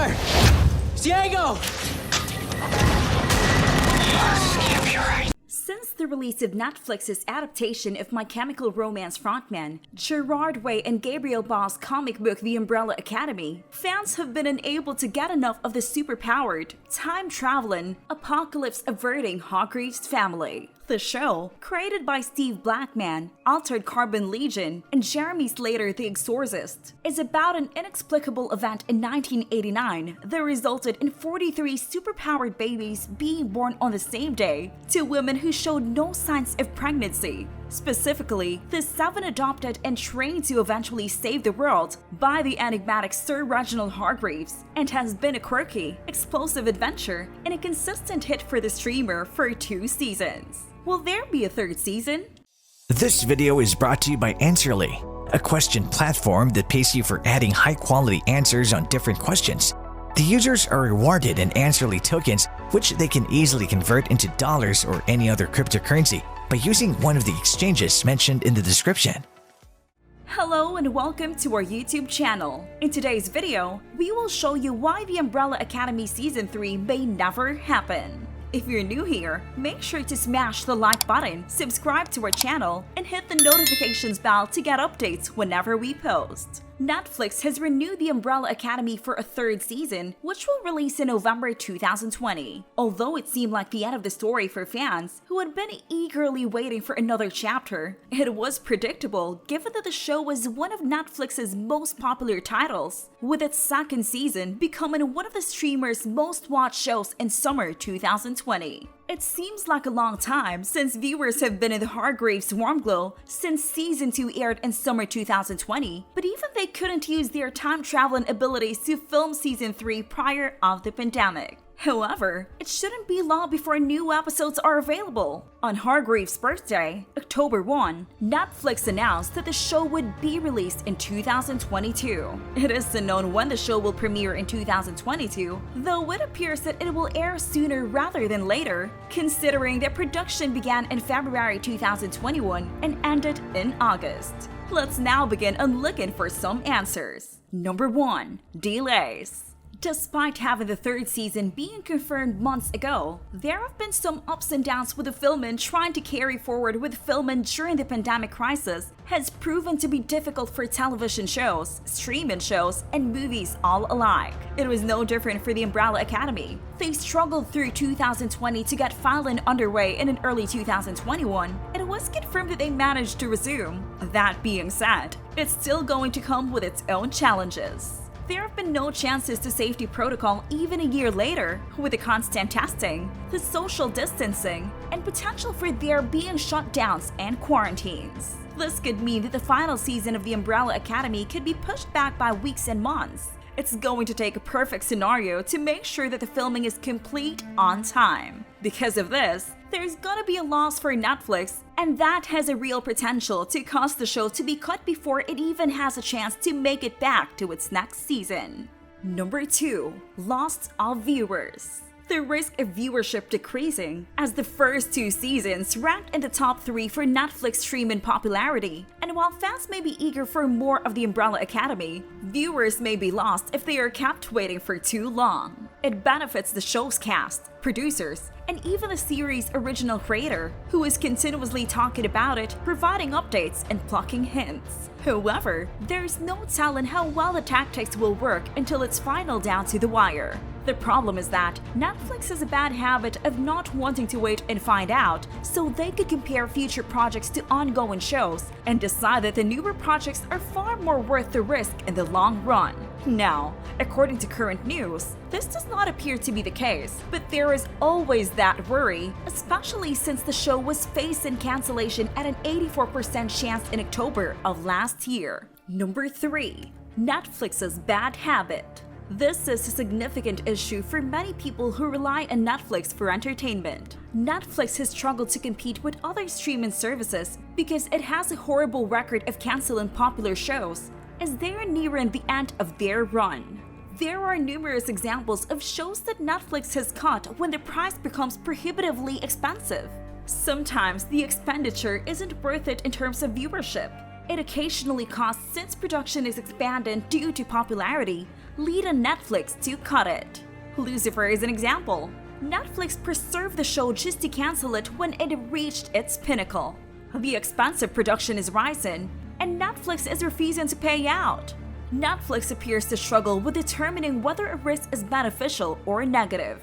there! Diego! Since the release of Netflix's adaptation of My Chemical Romance frontman Gerard Way and Gabriel Ba's comic book The Umbrella Academy, fans have been unable to get enough of the superpowered, time-traveling, apocalypse-averting Hargreaves family. The show, created by Steve Blackman, Altered Carbon Legion, and Jeremy Slater the Exorcist, is about an inexplicable event in 1989 that resulted in 43 superpowered babies being born on the same day to women who showed no signs of pregnancy. Specifically, the 7 adopted and trained to eventually save the world by the enigmatic Sir Reginald Hargreaves, and has been a quirky, explosive adventure and a consistent hit for the streamer for 2 seasons. Will there be a 3rd season? This video is brought to you by Answerly, a question platform that pays you for adding high-quality answers on different questions. The users are rewarded in Answerly tokens, which they can easily convert into dollars or any other cryptocurrency by using one of the exchanges mentioned in the description. Hello and welcome to our YouTube channel. In today's video, we will show you why The Umbrella Academy Season 3 may never happen. If you're new here, make sure to smash the like button, subscribe to our channel, and hit the notifications bell to get updates whenever we post. Netflix has renewed The Umbrella Academy for a 3rd season, which will release in November 2020. Although it seemed like the end of the story for fans who had been eagerly waiting for another chapter, it was predictable given that the show was one of Netflix's most popular titles, with its 2nd season becoming one of the streamer's most watched shows in summer 2020. It seems like a long time since viewers have been in the Hargreaves warm glow since Season 2 aired in summer 2020, but even they couldn't use their time-traveling abilities to film Season 3 prior of the pandemic. However, it shouldn't be long before new episodes are available. On Hargreaves' birthday, October 1, Netflix announced that the show would be released in 2022. It is unknown when the show will premiere in 2022, though it appears that it will air sooner rather than later, considering that production began in February 2021 and ended in August. Let's now begin on looking for some answers. Number 1. Delays. Despite having the 3rd season being confirmed months ago, there have been some ups and downs with the filming. Trying to carry forward with filming during the pandemic crisis has proven to be difficult for television shows, streaming shows, and movies all alike. It was no different for The Umbrella Academy. They struggled through 2020 to get filing underway, and in early 2021, it was confirmed that they managed to resume. That being said, it's still going to come with its own challenges. There have been no chances to safety protocol even a year later, with the constant testing, the social distancing, and potential for there being shutdowns and quarantines. This could mean that the final season of The Umbrella Academy could be pushed back by weeks and months. It's going to take a perfect scenario to make sure that the filming is complete on time. Because of this, there's gonna be a loss for Netflix, and that has a real potential to cause the show to be cut before it even has a chance to make it back to its next season. Number 2. Loss of viewers. The risk of viewership decreasing, as the first 2 seasons ranked in the top 3 for Netflix streaming popularity, and while fans may be eager for more of The Umbrella Academy, viewers may be lost if they are kept waiting for too long. It benefits the show's cast, producers, and even the series' original creator, who is continuously talking about it, providing updates, and plucking hints. However, there's no telling how well the tactics will work until it's final down to the wire. The problem is that Netflix has a bad habit of not wanting to wait and find out, so they could compare future projects to ongoing shows and decide that the newer projects are far more worth the risk in the long run. Now, according to current news, this does not appear to be the case, but there is always that worry, especially since the show was facing cancellation at an 84% chance in October of last year. Number 3. Netflix's bad habit. This is a significant issue for many people who rely on Netflix for entertainment. Netflix has struggled to compete with other streaming services because it has a horrible record of canceling popular shows, as they are nearing the end of their run. There are numerous examples of shows that Netflix has cut when the price becomes prohibitively expensive. Sometimes the expenditure isn't worth it in terms of viewership. It occasionally costs, since production is expanded due to popularity, lead on Netflix to cut it. Lucifer is an example. Netflix preserved the show just to cancel it when it reached its pinnacle. The expense of production is rising, and Netflix is refusing to pay out. Netflix appears to struggle with determining whether a risk is beneficial or negative.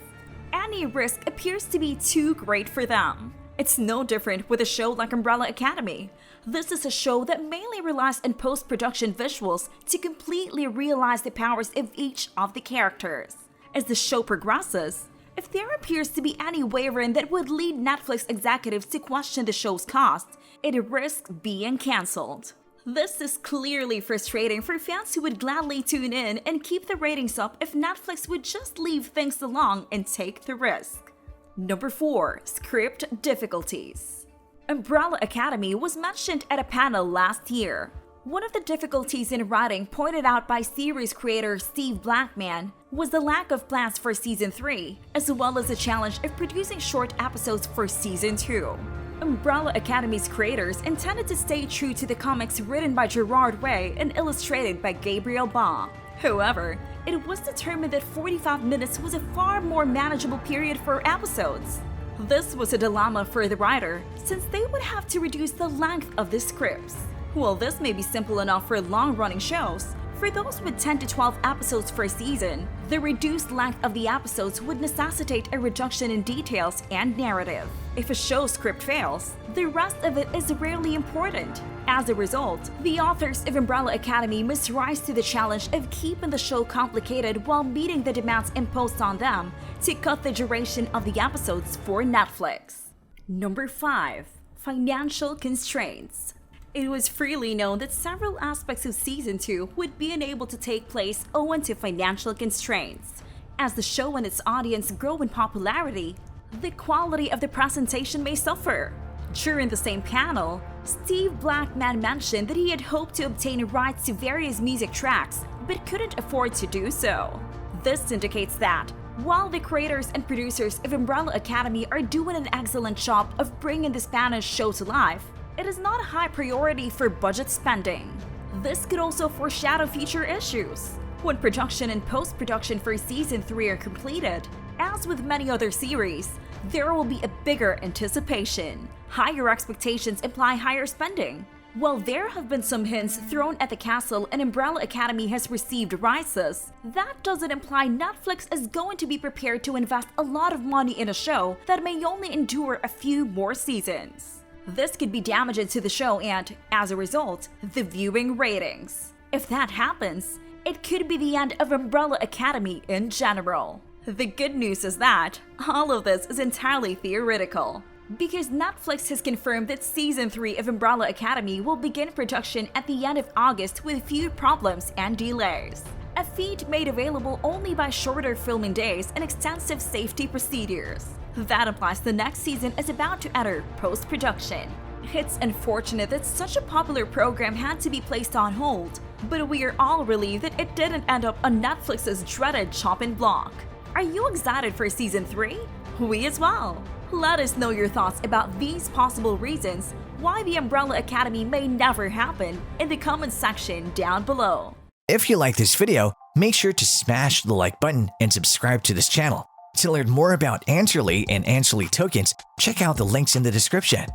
Any risk appears to be too great for them. It's no different with a show like Umbrella Academy. This is a show that mainly relies on post-production visuals to completely realize the powers of each of the characters. As the show progresses, if there appears to be any wavering that would lead Netflix executives to question the show's cost, it risks being cancelled. This is clearly frustrating for fans who would gladly tune in and keep the ratings up if Netflix would just leave things alone and take the risk. Number 4. Script difficulties. Umbrella Academy was mentioned at a panel last year. One of the difficulties in writing pointed out by series creator Steve Blackman was the lack of plans for Season 3, as well as the challenge of producing short episodes for Season 2. Umbrella Academy's creators intended to stay true to the comics written by Gerard Way and illustrated by Gabriel Ba. However, it was determined that 45 minutes was a far more manageable period for episodes. This was a dilemma for the writer, since they would have to reduce the length of the scripts. While this may be simple enough for long-running shows, for those with 10 to 12 episodes per season, the reduced length of the episodes would necessitate a reduction in details and narrative. If a show's script fails, the rest of it is rarely important. As a result, the authors of Umbrella Academy must rise to the challenge of keeping the show complicated while meeting the demands imposed on them to cut the duration of the episodes for Netflix. Number 5. Financial constraints. It was freely known that several aspects of Season 2 would be unable to take place owing to financial constraints. As the show and its audience grow in popularity, the quality of the presentation may suffer. During the same panel, Steve Blackman mentioned that he had hoped to obtain rights to various music tracks, but couldn't afford to do so. This indicates that, while the creators and producers of Umbrella Academy are doing an excellent job of bringing the Spanish show to life, it is not a high priority for budget spending. This could also foreshadow future issues. When production and post-production for Season 3 are completed, as with many other series, there will be a bigger anticipation. Higher expectations imply higher spending. While there have been some hints thrown at the castle and Umbrella Academy has received rises, that doesn't imply Netflix is going to be prepared to invest a lot of money in a show that may only endure a few more seasons. This could be damaging to the show and, as a result, the viewing ratings. If that happens, it could be the end of Umbrella Academy in general. The good news is that all of this is entirely theoretical, because Netflix has confirmed that Season 3 of Umbrella Academy will begin production at the end of August with few problems and delays. A feat made available only by shorter filming days and extensive safety procedures. That implies the next season is about to enter post-production. It's unfortunate that such a popular program had to be placed on hold, but we are all relieved that it didn't end up on Netflix's dreaded chopping block. Are you excited for Season 3? We as well. Let us know your thoughts about these possible reasons why the Umbrella Academy may never happen in the comment section down below. If you like this video, make sure to smash the like button and subscribe to this channel. To learn more about Answerly and Answerly tokens, check out the links in the description.